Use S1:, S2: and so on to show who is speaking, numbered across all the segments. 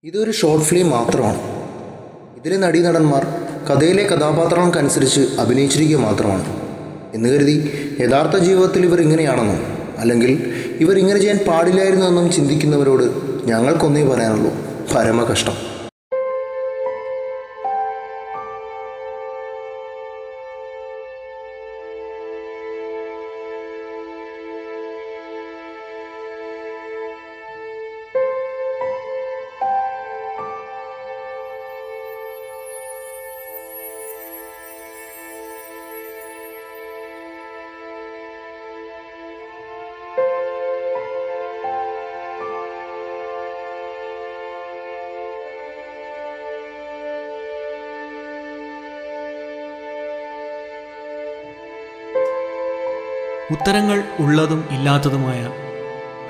S1: ഇതൊരു short film മാത്രമാണ്. ഇതിലെ നടീനടന്മാർ കഥയിലെ കഥാപാത്രങ്ങൾക്കനുസരിച്ച് അഭിനയിച്ചിരിക്കുക മാത്രമാണ് എന്ന് കരുതി യഥാർത്ഥ ജീവിതത്തിൽ ഇവർ ഇങ്ങനെയാണെന്നോ അല്ലെങ്കിൽ ഇവർ ഇങ്ങനെ ചെയ്യാൻ പാടില്ലായിരുന്നു എന്നും ചിന്തിക്കുന്നവരോട് ഞങ്ങൾക്കൊന്നേ പറയാനുള്ളൂ, പരമ കഷ്ടം.
S2: ഉത്തരങ്ങൾ ഉള്ളതും ഇല്ലാത്തതുമായ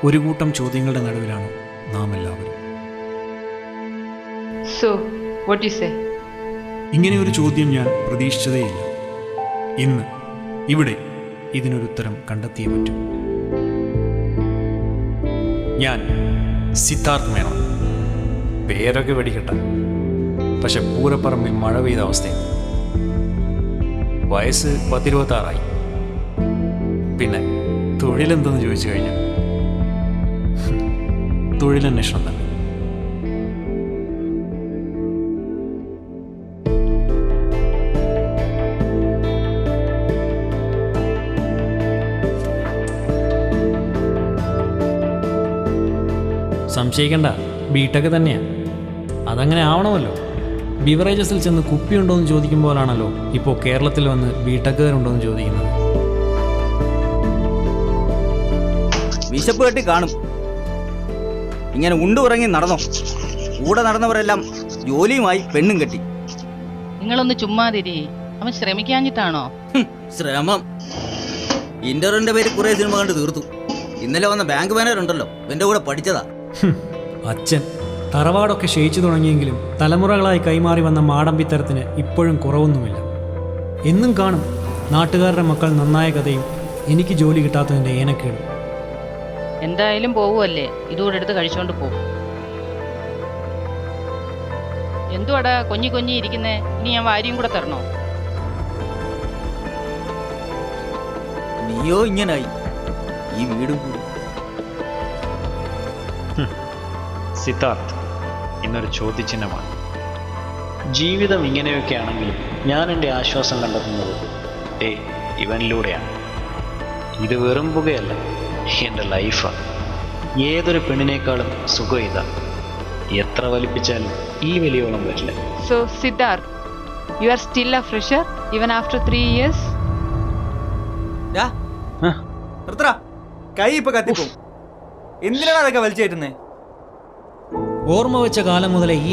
S2: ഒരു കൂട്ടം ചോദ്യങ്ങളുടെ നടുവിലാണ് നാം എല്ലാവരും.
S3: So, what do you say?
S2: ഇങ്ങനെ ഒരു ചോദ്യം ഞാൻ പ്രതീക്ഷിച്ചതേയില്ല. ഇന്ന് ഇവിടെ ഇതിനൊരുത്തരം കണ്ടെത്തിയേ പറ്റൂ. ഞാൻ സിദ്ധാർത്ഥ് മേനോൻ. പേരൊക്കെ വെടിക്കട്ടെ, പക്ഷെ പൂരപ്പറമ്പിൽ മഴ പെയ്ത അവസ്ഥയാണ്. വയസ്സ് 26. പിന്നെ തൊഴിലെന്തെന്ന് ചോദിച്ചു കഴിഞ്ഞാൽ തൊഴിലന്വേഷണം തന്നെ. സംശയിക്കണ്ട, ബിടെക് തന്നെയാണ്. അതങ്ങനെ ആവണമല്ലോ. ബിവറേജസിൽ ചെന്ന് കുപ്പിയുണ്ടോ എന്ന് ചോദിക്കുമ്പോഴാണല്ലോ ഇപ്പോൾ കേരളത്തിൽ വന്ന് ബിടെക്കുകാരുണ്ടോ എന്ന് ചോദിക്കുന്നത്.
S4: വിശപ്പ് കെട്ടി കാണും. ഇങ്ങനെ ഉണ്ടുറങ്ങി നടന്നോ? കൂടെ നടന്നവരെല്ലാം ജോലിയുമായി പെണ്ണും കെട്ടി.
S3: നിങ്ങളൊന്ന് ചുമ്മാതിരി. അവൻ ശ്രമിക്കാഞ്ഞിട്ടാണോ?
S4: ശ്രമം. ഇന്റർവ്യൂവിന്റെ പേര് കുറെ സിനിമ കണ്ട് തീർത്തു. ഇന്നലെ വന്ന ബാങ്ക് മാനേജർ ഉണ്ടല്ലോ, എന്റെ കൂടെ പഠിച്ചതാ.
S2: അച്ഛൻ തറവാടൊക്കെ ക്ഷയിച്ചു തുടങ്ങിയെങ്കിലും തലമുറകളായി കൈമാറി വന്ന മാടമ്പിത്തരത്തിന് ഇപ്പോഴും കുറവൊന്നുമില്ല. എന്നും കാണും നാട്ടുകാരുടെ മക്കൾ നന്നായ കഥയും എനിക്ക് ജോലി കിട്ടാത്തതിൻ്റെ ഏനക്കേടും.
S3: എന്തായാലും പോവുമല്ലേ, ഇതുകൂടെ എടുത്ത് കഴിച്ചോണ്ട് പോകും. എന്തുവാടാ കൊഞ്ഞി കൊഞ്ഞി ഇരിക്കുന്നേ? ഇനി ഞാൻ വാരിയും കൂടെ തരണോ?
S4: നീയോ ഇങ്ങനായി, ഈ വീടും കൂടി.
S5: സിദ്ധാർത്ഥ് ഇന്നൊരു ചോദ്യചിഹ്നമാണ്. ജീവിതം ഇങ്ങനെയൊക്കെ ആണെങ്കിലും ഞാൻ എൻ്റെ ആശ്വാസം കണ്ടെത്തുന്നത് ഇവനിലൂടെയാണ്. ഇത് വെറും പുകയല്ല, എൻ്റെ ലൈഫാണ്. ഏതൊരു പെണ്ണിനേക്കാളും സുഖം ഇതാ. എത്ര വലിപ്പിച്ചാലും ഈ വലിയോളം വരില്ല.
S6: So Siddharth, you are still a fresher even after 3 years?
S4: നിർത്തടാ, കൈ ഇപ്പൊ കത്തിപ്പോ. എന്തിനാണ് അതൊക്കെ വലിച്ചേറ്റുന്നേ?
S2: ഓർമ്മ വെച്ച കാലം മുതലേ ഈ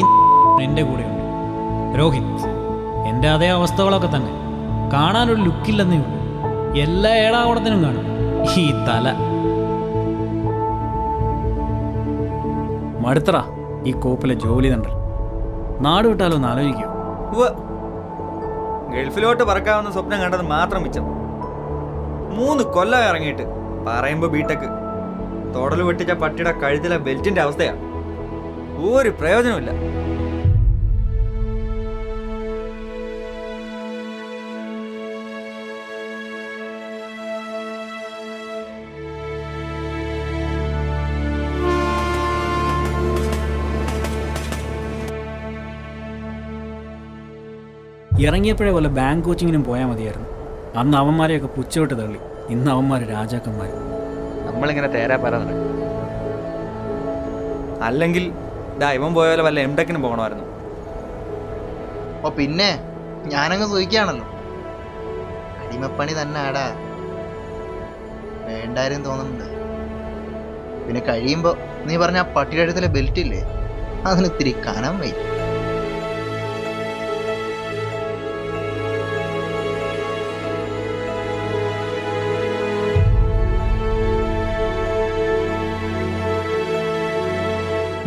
S2: എൻ്റെ കൂടെയുണ്ട്. രോഹിത് എൻ്റെ അതേ അവസ്ഥകളൊക്കെ തന്നെ. കാണാനൊരു ലുക്കില്ലെന്നേ ഉള്ളൂ. എല്ലാ ഏടാവടത്തിനും കാണും ഈ തല. മടുത്തറ ഈ കോപ്പിലെ ജോലി തണ്ടൽ. നാട് വിട്ടാലോ എന്ന് ആലോചിക്കൂ.
S4: ഗൾഫിലോട്ട് പറക്കാവുന്ന സ്വപ്നം കണ്ടത് മാത്രം മിച്ചം. 3 കൊല്ലം ഇറങ്ങിയിട്ട് പറയുമ്പോ ബിടെക്. തൊടല് വെട്ടിച്ച പട്ടിയുടെ കഴുത്തിലെ ബെൽറ്റിന്റെ അവസ്ഥയാ. ഒരു പ്രയോജനമില്ല.
S2: ഇറങ്ങിയപ്പോഴേ വല്ല ബാങ്ക് കോച്ചിങ്ങിനും പോയാൽ മതിയായിരുന്നു. അന്ന് അവന്മാരെയൊക്കെ പുച്ഛവിട്ട് തള്ളി. ഇന്ന് അവന്മാർ രാജാക്കന്മാർ.
S4: നമ്മളിങ്ങനെ തേരാ പരാ നടക്കും. അല്ലെങ്കിൽ ഇവൻ പോയാലോ വല്ല എംടെക്കിനും പോകണമായിരുന്നു.
S7: ഓ പിന്നെ ഞാനങ്ങ് സൂഹിക്കുകയാണല്ലോ. അടിമപ്പണി തന്നെ ആടാ. വേണ്ടാരും തോന്നുന്നുണ്ട്. പിന്നെ കഴിയുമ്പോ നീ പറഞ്ഞ ആ പട്ടിയുടെ അടുത്തിലെ ബെൽറ്റ് ഇല്ലേ, അതിന് ഇത്തിരി കനം വൈ.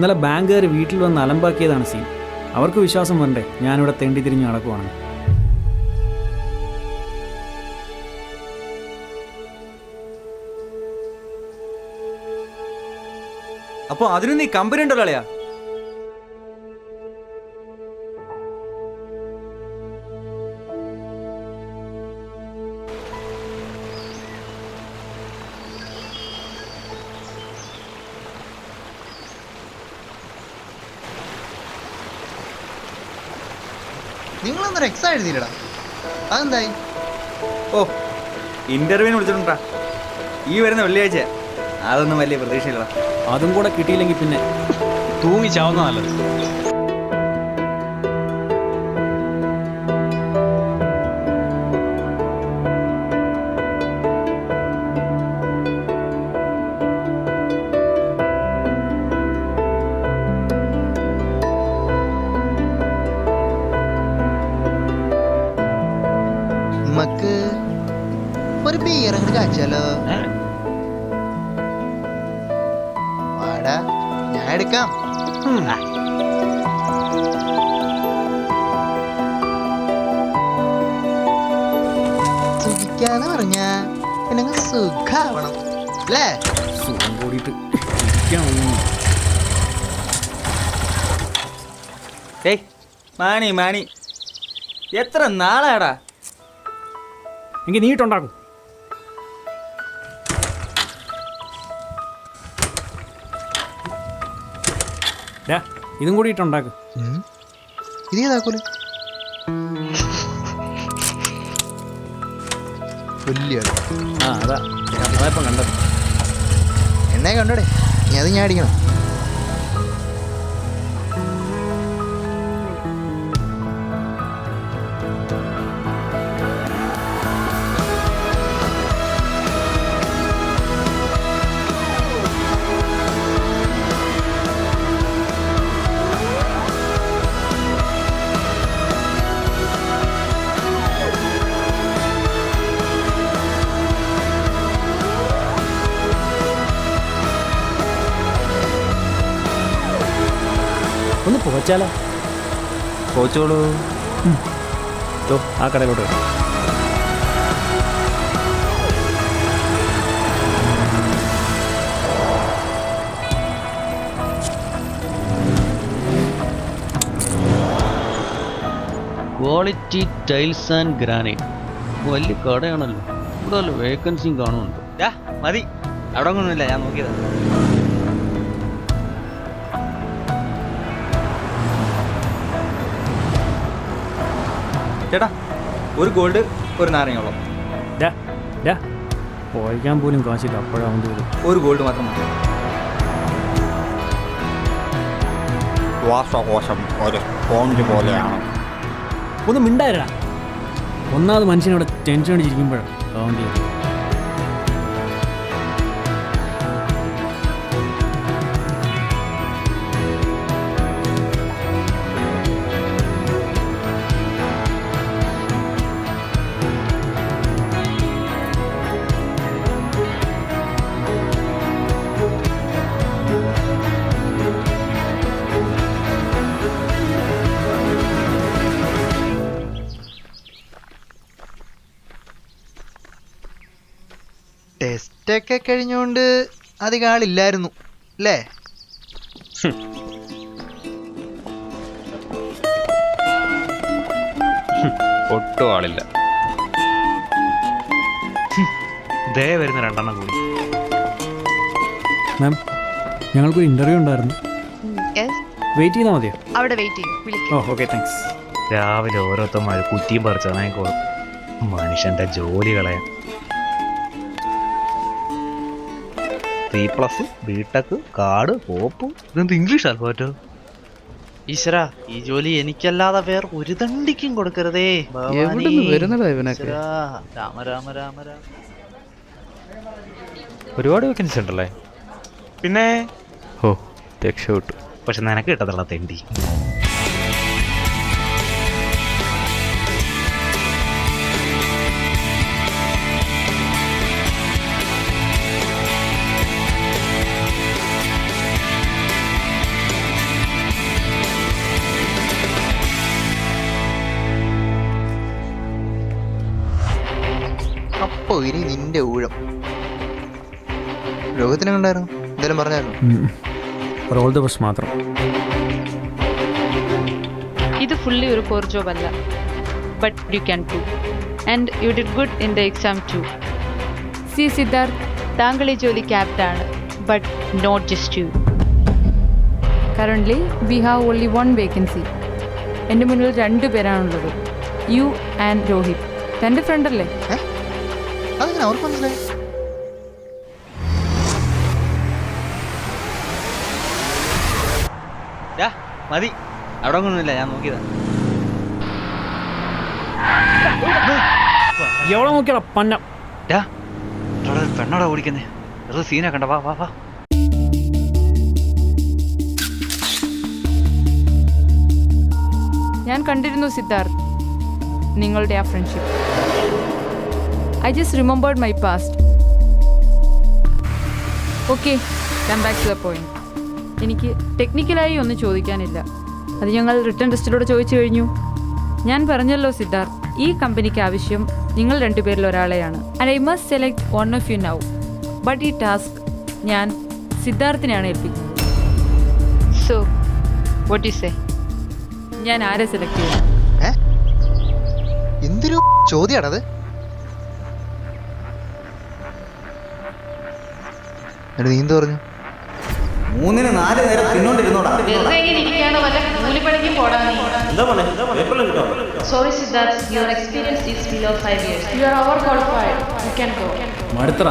S2: ഇന്നലെ ബാങ്കുകാർ വീട്ടിൽ വന്ന് അലമ്പാക്കിയതാണ് സീൻ. അവർക്ക് വിശ്വാസം വേണ്ടേ ഞാനിവിടെ തെണ്ടി തിരിഞ്ഞ് നടക്കുവാണ്.
S4: അപ്പൊ അതിന് നീ കമ്പനി ഉണ്ടല്ലോ അളയാ.
S7: നിങ്ങളൊന്നൊരു എക്സാം എഴുതിയില്ലടാ, അതെന്തായി?
S4: ഓ, ഇന്റർവ്യൂവിന് വിളിച്ചിട്ടുണ്ടാ ഈ വരുന്ന വെള്ളിയാഴ്ച. അതൊന്നും വലിയ പ്രതീക്ഷയില്ല.
S2: അതും കൂടെ കിട്ടിയില്ലെങ്കിൽ പിന്നെ
S5: തൂങ്ങിച്ചാവുന്ന നല്ലത്.
S7: നമുക്ക് ഒരു ബിയർ അങ്ങോട്ട് കാച്ചാലോ? വാടാ, ഞാൻ എടുക്കാം. സുഖിക്കാന്ന് പറഞ്ഞ പിന്നെ സുഖാവണം അല്ലേ?
S2: സുഖം കൂടിയിട്ട്
S4: ഏയ് മാണി എത്ര നാളാടാ?
S2: എങ്കിൽ നീട്ടുണ്ടാക്കും. ഇതും കൂടി ഇട്ടുണ്ടാക്കും.
S7: ഇത് ഏതാക്കൂല്?
S2: അതായപ്പം കണ്ടത്.
S7: എണ്ണയെ കണ്ടോടെ, നീ അത് ഞാൻ അടിക്കണം.
S2: ഒന്ന് പോച്ചാലോ?
S4: കോച്ചോളൂ.
S2: ആ കടയിലോട്ട് വരാം.
S5: Quality tiles and granite. വലിയ കടയാണല്ലോ. ഇവിടെ വല്ല വേക്കൻസിയും കാണുന്നുണ്ടോ?
S4: മതി, അവിടെ ഒന്നുമില്ല, ഞാൻ നോക്കിയതാ. ചേട്ടാ, ഒരു ഗോൾഡ്, ഒരു നാരങ്ങോളം.
S2: പോയിക്കാൻ പോലും കാശില്ല, അപ്പോഴാവുന്ന പോലും.
S4: ഒരു ഗോൾഡ് മാത്രം മതി.
S8: ശ്വാസകോശം ഒരു സ്പോഞ്ച് പോലെയാണ്.
S2: ഒന്ന് മിണ്ടായിരടാ. ഒന്നാമത് മനുഷ്യനോട് ടെൻഷൻ അടിച്ചിരിക്കുമ്പോഴാണ് കൗണ്ട് ചെയ്ത്.
S7: ടെസ്റ്റൊക്കെ കഴിഞ്ഞോണ്ട് അധികം ആളില്ലായിരുന്നു അല്ലേ?
S5: ഒട്ടും ആളില്ല. ദേ വരുന്ന രണ്ടെണ്ണം കൂടി.
S2: മാം, ഞങ്ങൾക്കൊരു ഇൻ്റർവ്യൂ ഉണ്ടായിരുന്നു. വെയിറ്റ് ചെയ്താൽ മതിയോ?
S6: അവിടെ വെയിറ്റ് ചെയ്യും.
S2: Oh, okay, thanks.
S5: രാവിലെ ഓരോരുത്തന്മാർ കുറ്റിയും പറിച്ചതായിക്കോളും. മനുഷ്യന്റെ ജോലി കളയാൻ. C+, B Tech, card, pop. ഇതെന്ത് ഇംഗ്ലീഷ് ആൽഫബറ്റോ? ഈശ്വര, ഈ ജോലി എനിക്കല്ലാതെ വേറെ ഒരു തണ്ടിക്കും കൊടുക്കരുതേ. രാമ രാമ രാമ രാമ. ഒരുപാട് വേക്കൻസി ഉണ്ടല്ലേ? പിന്നെ ഓ, രക്ഷപ്പെട്ടു. പക്ഷെ നിനക്ക് കിട്ടത്തുള്ള തെണ്ടി.
S7: അപ്പോ ഇനി നിന്റെ ഊഴം. രോഗത്തിനെ കണ്ടായിരുന്നു, എന്തായാലും പറഞ്ഞായിരുന്നു.
S2: ഓൾ ദി ബെസ്റ്റ് മാത്രം.
S6: ഇത് ഫുള്ളി ഒരു കോർ ജോബ് അല്ല, but you can do and you did good in the exam too. സി സിദ്ധാർത്ഥ്, താങ്കൾ ഈ ജോലി ക്യാപ്റ്റാണ്, but not just you.
S9: Currently, we have only one vacancy.
S6: എൻ്റെ മുന്നിൽ 2 പേരാണുള്ളത്, യു ആൻഡ് രോഹിത്. തൻ്റെ ഫ്രണ്ടല്ലേ?
S7: അതെങ്ങനെ അവർക്ക് മനസ്സിലായി?
S5: മതി, അവിടെ ഒന്നുമില്ല, ഞാൻ നോക്കിയതാ.
S2: എവിടെ നോക്കിയടാ പന്ന.
S5: പെണ്ണോടാ ഓടിക്കുന്നേ, വെറുതെ സീനാക്കണ്ട, വാ വാ വാ.
S6: ഞാൻ കണ്ടിരുന്നു സിദ്ധാർത്ഥ്, നിങ്ങളുടെ ആ friendship. I just remembered my past. Okay, come back to the point. എനിക്ക് ടെക്നിക്കലായി ഒന്നും ചോദിക്കാനില്ല, അത് ഞങ്ങൾ റിട്ടേൺ ടെസ്റ്റിലൂടെ ചോദിച്ചു കഴിഞ്ഞു. ഞാൻ പറഞ്ഞല്ലോ സിദ്ധാർത്ഥ്, ഈ കമ്പനിക്ക് ആവശ്യം നിങ്ങൾ 2 പേരിൽ ഒരാളെയാണ്. And I must select one of you now. But ഈ ടാസ്ക് ഞാൻ സിദ്ധാർത്ഥിനെയാണ് ഏൽപ്പിക്കുന്നത്. So what you say? ഞാൻ ആരെ സെലക്ട് ചെയ്യും?
S7: എന്തൊരു ചോദ്യാണത്? നീ എന്ത് പറഞ്ഞു?
S9: 3-ന് 4 നേരം തിന്നോണ്ടിരുന്നോടാ.
S3: വെറുതെ ഇങ്ങനെ ഇരിക്കാതെ വല്ല കൂലിപ്പണിക്കും പോടാ നീ.
S10: Sorry Siddharth, your experience is below 5 years. You are overqualified. You can go.
S2: മടുത്തറ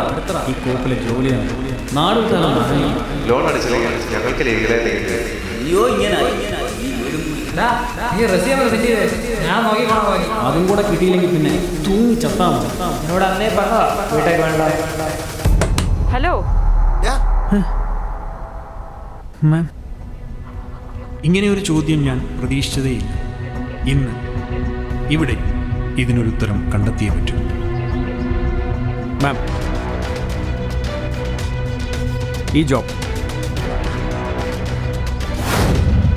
S2: ഈ കോപ്പിലെ ജോലിയാണ്. നാട്
S11: ലോൺ അടിച്ചില്ലെങ്കിൽ ഞങ്ങൾക്ക് ലീഗലായിട്ട്
S9: അയ്യോ ഇങ്ങനെ
S2: അതും കൂടെ കിട്ടിയില്ലെങ്കിൽ പിന്നെ തൂങ്ങി ചത്താ മതി. എന്നോട് അന്നേ പറഞ്ഞതാ വീട്ടേക്ക് വേണ്ട.
S6: ഹലോ
S2: മാം, ഇങ്ങനെ ഒരു ചോദ്യം ഞാൻ പ്രതീക്ഷിച്ചതേയില്ല. ഇന്ന് ഇവിടെ ഇതിനൊരു ഉത്തരം കണ്ടെത്തിയേ പറ്റൂ. മാം, ഈ ജോബ്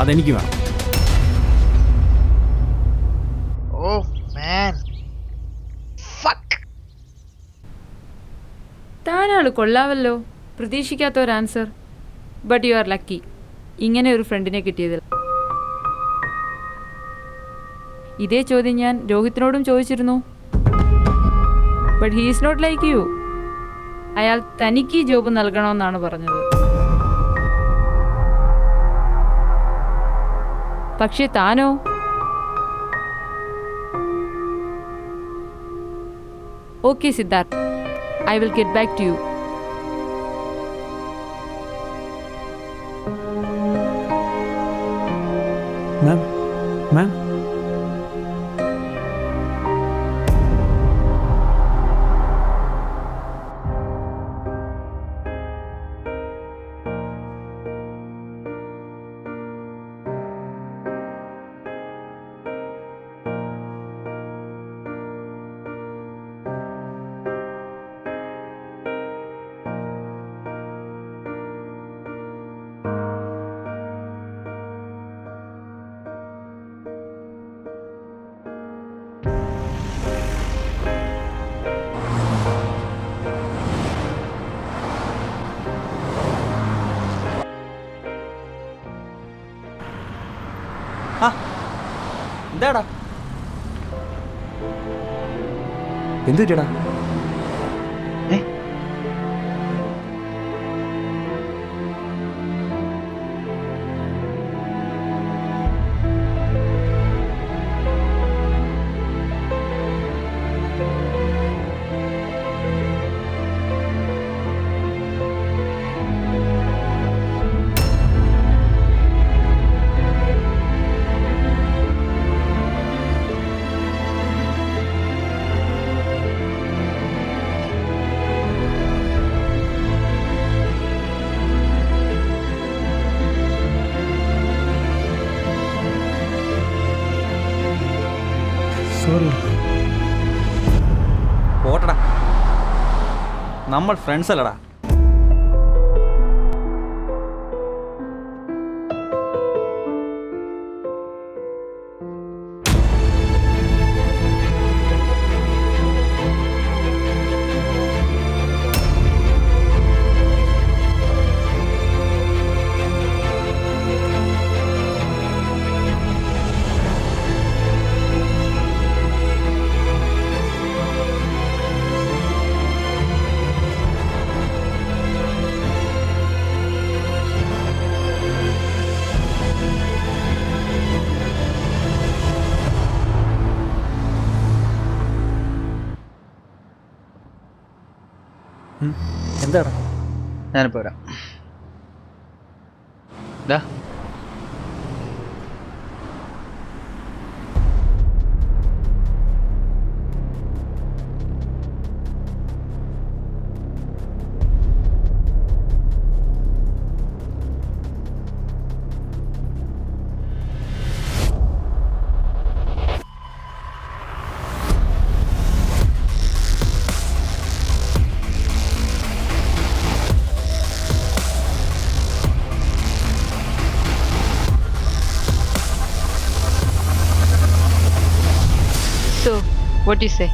S2: അതെനിക്ക് വേണം.
S7: ഓ മാൻ, ഫക്ക്.
S6: താനാള് കൊള്ളാവല്ലോ, പ്രതീക്ഷിക്കാത്ത ഒരു answer. But you are lucky ഇങ്ങനെ ഒരു ഫ്രണ്ടിനെ കിട്ടിയതിൽ. ഇതേ ചോദ്യം ഞാൻ രോഹിത്തിനോടും ചോദിച്ചിരുന്നു. But he is not like you. അയാൾ തനിക്ക് ഈ ജോബ് നൽകണമെന്നാണ് പറഞ്ഞത്. പക്ഷേ താനോ? Okay Siddharth, I will get back to you.
S2: Ma'am, ma'am,
S4: എന്താടാ എന്ത് പറ്റിയടാ?
S2: സോറി.
S4: പോട്ടടാ, നമ്മൾ ഫ്രണ്ട്സ് അല്ലടാ.
S2: എന്താടാ?
S7: ഞാനിപ്പോൾ വരാം. ഡാ
S6: So, what do you say?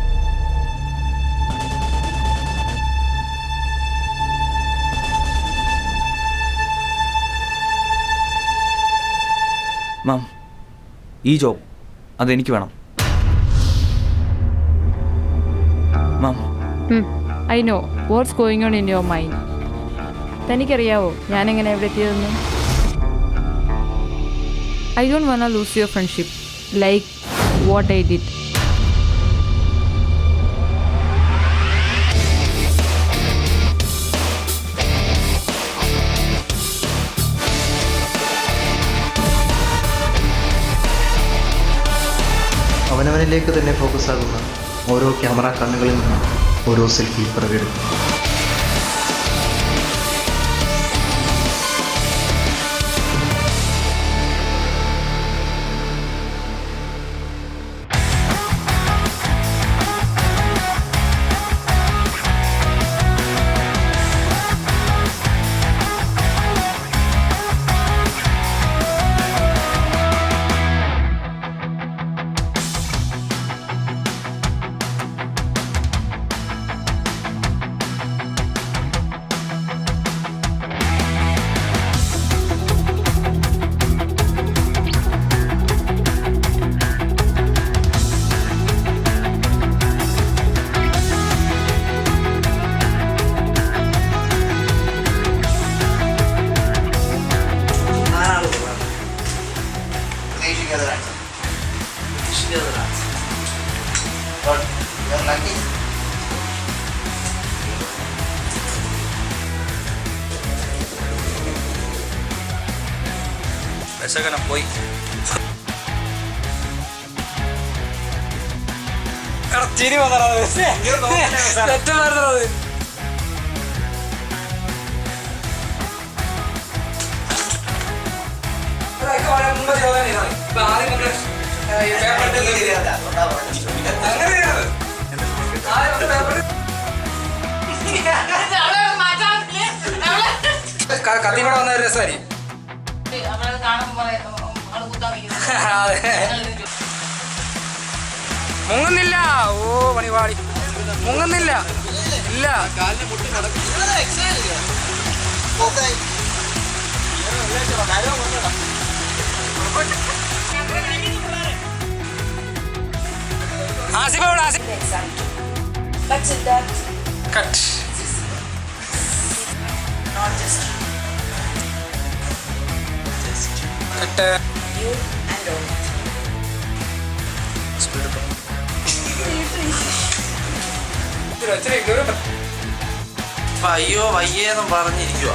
S4: മാം, ഈ ജോബ് അതെനിക്ക് വേണം മാം.
S6: I know what's going on in your mind. തനിക്കറിയാവോ ഞാനെങ്ങനെ എവിടെ എത്തിയതെന്ന്? I don't wanna lose your friendship like what I did.
S1: അവനവനിലേക്ക് തന്നെ ഫോക്കസ് ആകുന്ന ഓരോ ക്യാമറ കണ്ണുകളിൽ നിന്നും ഓരോ സെൽഫി പിറവിയെടുക്കും.
S4: പോയി ചിരി കത്തിക്കൂടെ വന്ന ഒരു രസമായിരിക്കും. മുങ്ങുന്നില്ല. ഓ പണിപാടി മുങ്ങുന്നില്ല. ഇല്ല കട്ട്
S9: അയ്യോ വയ്യേന്നും പറഞ്ഞിരിക്കുക.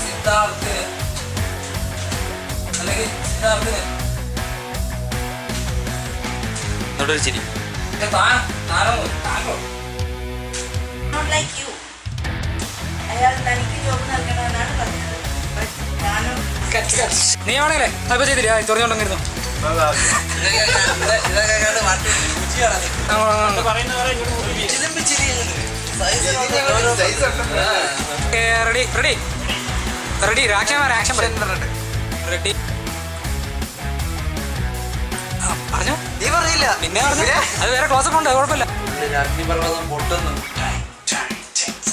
S4: സിദ്ധാർത്ഥന് അല്ലെങ്കിൽ സിദ്ധാർത്ഥന് എന്നോടൊരു ചിരി. നീ ആണല്ലേ അപ്പൊ ചെയ്തില്ല ചൊറിഞ്ഞോണ്ടിരുന്നു. Ready ready ready action ready പറഞ്ഞു. നീ പറഞ്ഞില്ല പിന്നെ പറഞ്ഞു. അത് വേറെ ക്ലോസ് ഉണ്ട്, കുഴപ്പമില്ല.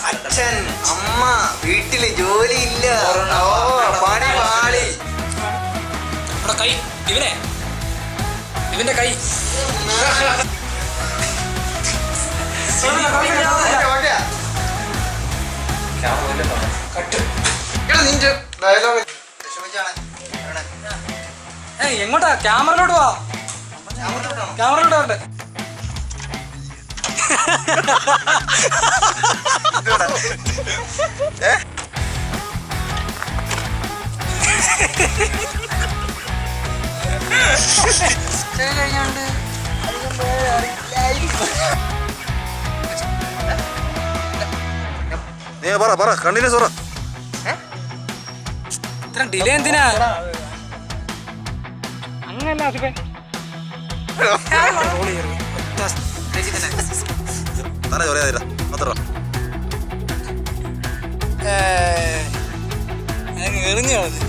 S7: അച്ഛൻ അമ്മ വീട്ടില് ജോലിയില്ല.
S4: കൈ ഇവന്റെ കൈ കട്ട്
S1: നിന്റെ ഡയലോഗ് വിഷമിച്ചാണ്.
S2: എങ്ങോട്ടാ? ക്യാമറയിലോട്ട് വാ. ക്യാമറയിലോട്ട് വരട്ടെ.
S11: പറ കണ്ടിന്യൂസ് പറ.
S2: ഇത്ര ഡിലേ എന്തിനാ? അങ്ങനല്ല ആസിഫേ.
S11: തല ചൊറിയാതില്ല മാത്രം.
S2: എറിഞ്ഞു അതെ.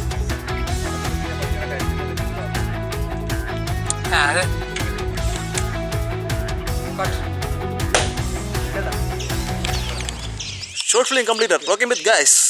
S11: Short film completed. Working with guys.